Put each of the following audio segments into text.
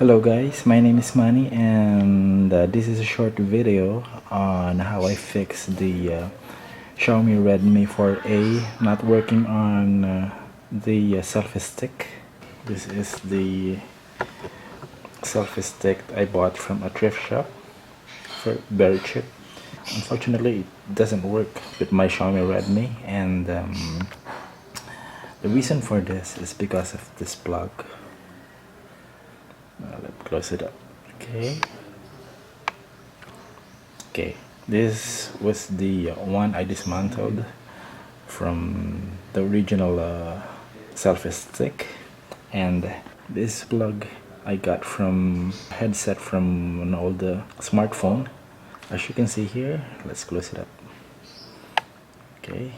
Hello guys, my name is Manny and this is a short video on how I fixed the Xiaomi Redmi 4A not working on the selfie stick. This is the selfie stick I bought from a thrift shop for very cheap. Unfortunately, it doesn't work with my Xiaomi Redmi, and the reason for this is because of this plug. Let's close it up. Okay, this was the one I dismantled from the original selfie stick, and this plug I got from headset from an old smartphone. As you can see here, let's close it up. Okay.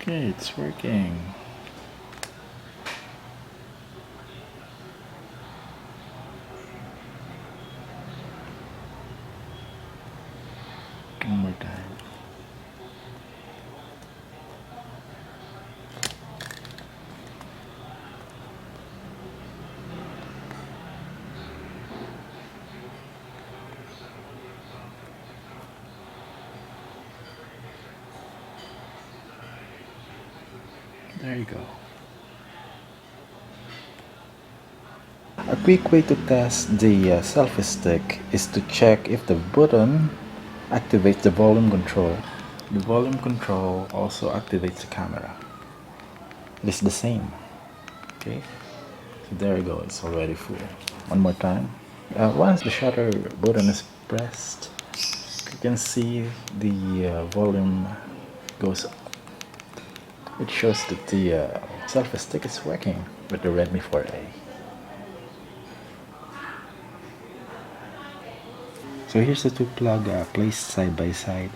Okay, it's working. One more time. There you go. A quick way to test the selfie stick is to check if the button activates the volume control. The volume control also activates the camera. It is the same. Okay, so there you go, it's already full. One more time. Once the shutter button is pressed, you can see the volume goes up. It shows that the selfie stick is working with the Redmi 4A. So here's the two plug placed side by side.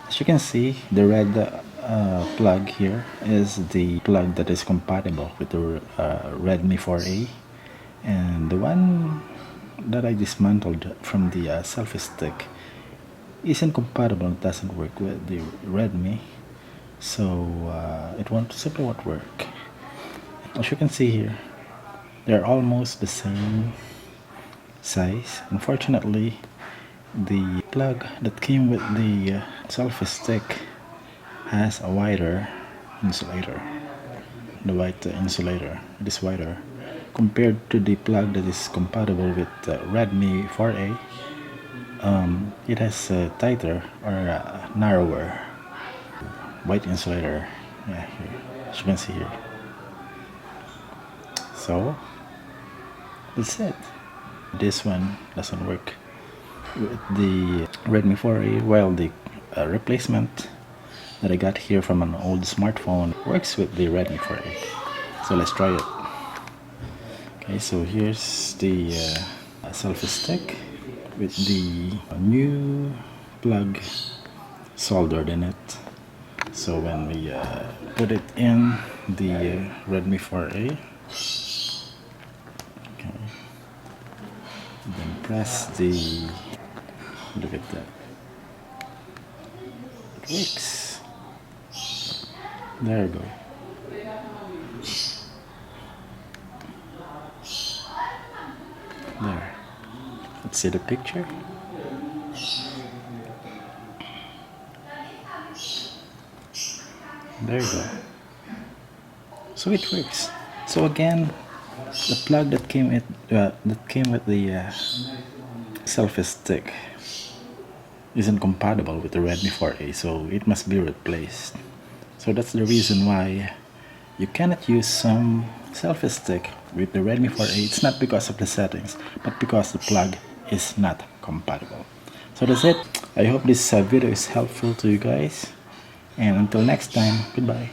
As you can see, the red plug here is the plug that is compatible with the Redmi 4A, and the one that I dismantled from the selfie stick isn't compatible. It doesn't work with the Redmi, so it simply won't work. As you can see here, they're almost the same size. Unfortunately, the plug that came with the selfie stick has a wider insulator. The white insulator, it is wider compared to the plug that is compatible with Redmi 4A. It has a tighter or narrower white insulator. Yeah, here, as you can see here. So that's it. This one doesn't work with the Redmi 4A, while the replacement that I got here from an old smartphone works with the Redmi 4A. So let's try it. Okay, so here's the selfie stick with the new plug soldered in it. So when we put it in the Redmi 4A, okay, then press the, look at that, it works. There you go. There. Let's see the picture. There you go. So it works. So again, the plug that came with the selfie stick isn't compatible with the Redmi 4A, so it must be replaced. So that's the reason why you cannot use some selfie stick with the Redmi 4A. It's not because of the settings, but because the plug is not compatible. So that's it. I hope this video is helpful to you guys. And until next time, goodbye.